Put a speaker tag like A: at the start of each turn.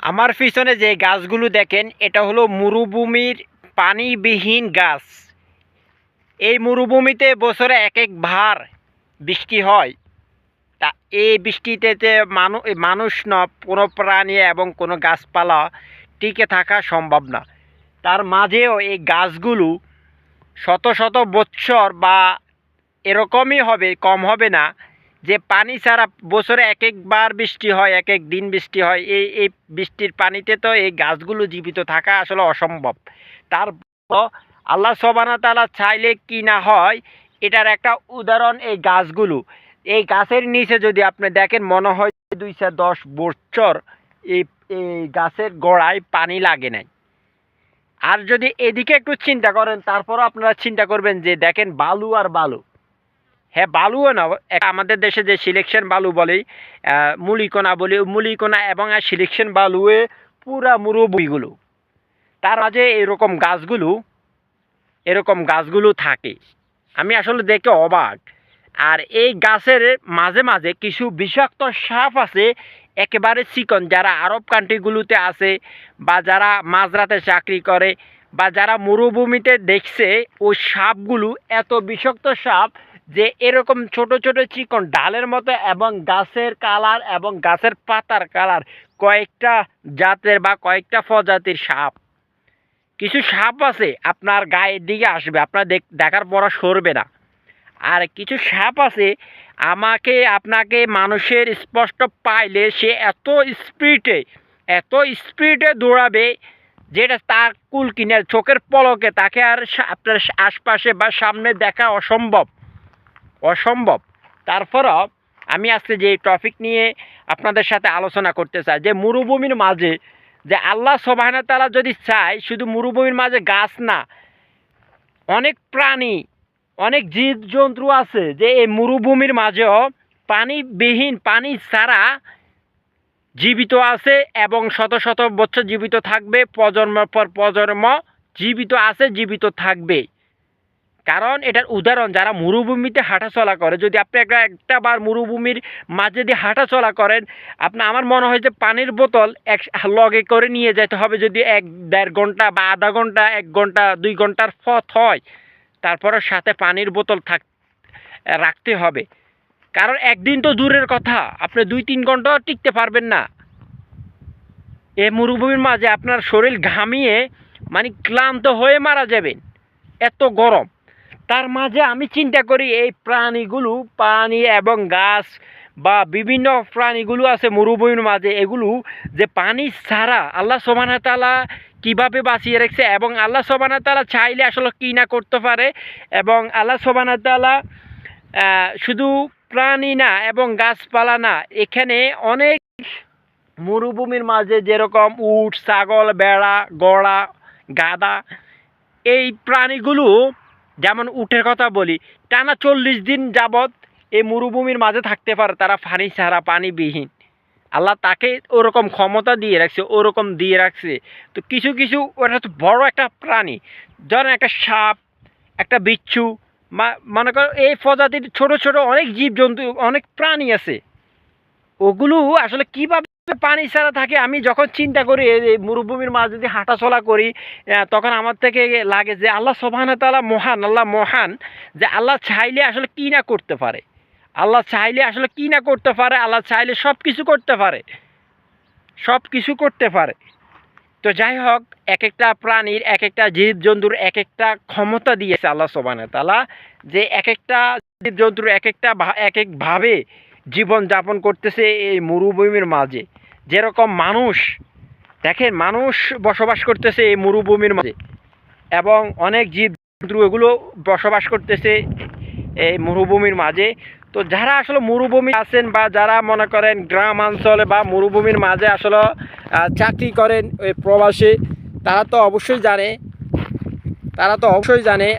A: আমার পিছনে যে গাছগুলো দেখেন এটা হলো মরুভূমির পানিবিহীন গাছ। এই মরুভূমিতে বছরে এক একবার বৃষ্টি হয়। তা এই বৃষ্টিতে যে মানুষ না, কোনো প্রাণী এবং কোনো গাছপালা টিকে থাকা সম্ভব না। তার মাঝেও এই গাছগুলো শত শত বৎসর বা এরকমই হবে, কম হবে না, যে পানি ছাড়া বছরে এক একবার বৃষ্টি হয়, এক এক দিন বৃষ্টি হয়। এই বৃষ্টির পানিতে তো এই গাছগুলো জীবিত থাকা আসলে অসম্ভব। তার আল্লাহ সুবহানাহু ওয়া তাআলা চাইলে কি না হয়, এটার একটা উদাহরণ এই গাছগুলো। এই গাছের নিচে যদি আপনি দেখেন, মনে হয় 210 বছর এই এই গাছের গোড়ায় পানি লাগে নাই। আর যদি এদিকে একটু চিন্তা করেন, তারপরও আপনারা চিন্তা করবেন যে দেখেন বালু আর বালু। হ্যাঁ, বালুও না, আমাদের দেশে যে সিলেকশন বালু বলে, মুলিকণা বলি, মুলিকণা এবং সিলেকশন বালুয়ে পুরা মরুভূমিগুলো, তার মাঝে এরকম গাছগুলো থাকে। আমি আসলে দেখে অবাক। আর এই গাছের মাঝে মাঝে কিছু বিষাক্ত সাপ আছে, একেবারে চিকন, যারা আরব কান্ট্রিগুলোতে আছে বা যারা মাঝরাতে চাকরি করে বা যারা মরুভূমিতে দেখছে, ওই সাপগুলো এত বিষাক্ত সাপ যে এরকম ছোট ছোট চিকন ডালের মতো, এবং গাছের কালার এবং গাছের পাতার কালার কয়েকটা জাতের বা কয়েকটা প্রজাতির সাপ। কিছু সাপ আছে আপনার গায়ের দিকে আসবে, আপনার দেখার পর সরবে না। আর কিছু সাপ আছে আপনাকে মানুষের স্পষ্ট পাইলে সে এত স্পিডে দৌড়াবে, যেটা তার কুল কিনার চোখের পলকে তাকে আর আপনার আশপাশে বা সামনে দেখা অসম্ভব। তারপরও আমি আজকে যে টপিক নিয়ে আপনাদের সাথে আলোচনা করতে চাই, যে মরুভূমির মাঝে যে আল্লাহ সুবহানাহু ওয়া তাআলা যদি চায়, শুধু মরুভূমির মাঝে গাছ না, অনেক প্রাণী, অনেক জীবজন্তু আছে যে এই মরুভূমির মাঝেও পানিবিহীন, পানি ছাড়া জীবিত আছে এবং শত শত বছর জীবিত থাকবে, প্রজন্মের পর প্রজন্ম জীবিত আছে, জীবিত থাকবে। কারণ এটার উদাহরণ, যারা মরুভূমিতে হাঁটাচলা করে, যদি আপনি একটা বার মরুভূমির মাঝে দিয়ে হাঁটাচলা করেন, আমার মনে হয় যে পানির বোতল লগে করে নিয়ে যেতে হবে। যদি 1-1.5 ঘন্টা বা আধা ঘন্টা, 1 ঘন্টা 2 ঘন্টার পথ হয়, তারপরে সাথে পানির বোতল রাখতে হবে। কারণ একদিন তো দূরের কথা, আপনি 2-3 ঘন্টাও টিকতে পারবেন না এই মরুভূমির মাঝে। আপনার শরীর ঘামিয়ে ক্লান্ত হয়ে মারা যাবেন, এত গরম। তার মাঝে আমি চিন্তা করি এই প্রাণীগুলো, পানি এবং গাছ বা বিভিন্ন প্রাণীগুলো আছে মরুভূমির মাঝে, এগুলো যে পানি ছাড়া আল্লাহ সুবহানাহু ওয়া তাআলা কীভাবে বাঁচিয়ে রেখেছে, এবং আল্লাহ সুবহানাহু ওয়া তাআলা চাইলে আসলে কী না করতে পারে। এবং আল্লাহ সুবহানাহু ওয়া তাআলা শুধু প্রাণী না এবং গাছপালা না, এখানে অনেক মরুভূমির মাঝে যেরকম উট, ছাগল, ভেড়া, ঘোড়া, গাধা, এই প্রাণীগুলো, যেমন উটের কথা বলি, টানা 40 দিন যাবৎ এই মরুভূমির মাঝে থাকতে পারে, তারা পানি ছাড়া, পানিবিহীন। আল্লাহ তাকে ওরকম ক্ষমতা দিয়ে রাখছে। তো কিছু কিছু, ওটা তো বড় একটা প্রাণী, ধরেন একটা সাপ, একটা বিচ্ছু, মনে করো এই প্রজাতির ছোট ছোট অনেক জীবজন্তু, অনেক প্রাণী আছে, ওগুলো আসলে কীভাবে পানি ছাড়া থাকে। আমি যখন চিন্তা করি এই মরুভূমির মাঝে যদি হাঁটাচলা করি, তখন আমার থেকে লাগে যে আল্লাহ সুবহানাহু ওয়া তাআলা মহান, আল্লাহ মহান, যে আল্লাহ চাইলে আসলে কী না করতে পারে। আল্লাহ চাইলে আল্লাহ চাইলে সব কিছু করতে পারে। তো যাই হোক, এক একটা প্রাণীর, এক একটা জীবজন্তুর এক একটা ক্ষমতা দিয়েছে আল্লাহ সুবহানাহু ওয়া তাআলা, যে এক একটা জীবজন্তুর এক একভাবে জীবন যাপন করতেছে এই মরুভূমির মাঝে। যেরকম মানুষ, দেখেন মানুষ বসবাস করতেছে এই মরুভূমির মাঝে, এবং অনেক জীবজন্তু এগুলো বসবাস করতেছে এই মরুভূমির মাঝে। তো যারা আসলে মরুভূমি আছেন বা যারা মনে করেন গ্রাম অঞ্চলে বা মরুভূমির মাঝে আসলে চাকরি করেন ওই প্রবাসী, তারা তো অবশ্যই জানে।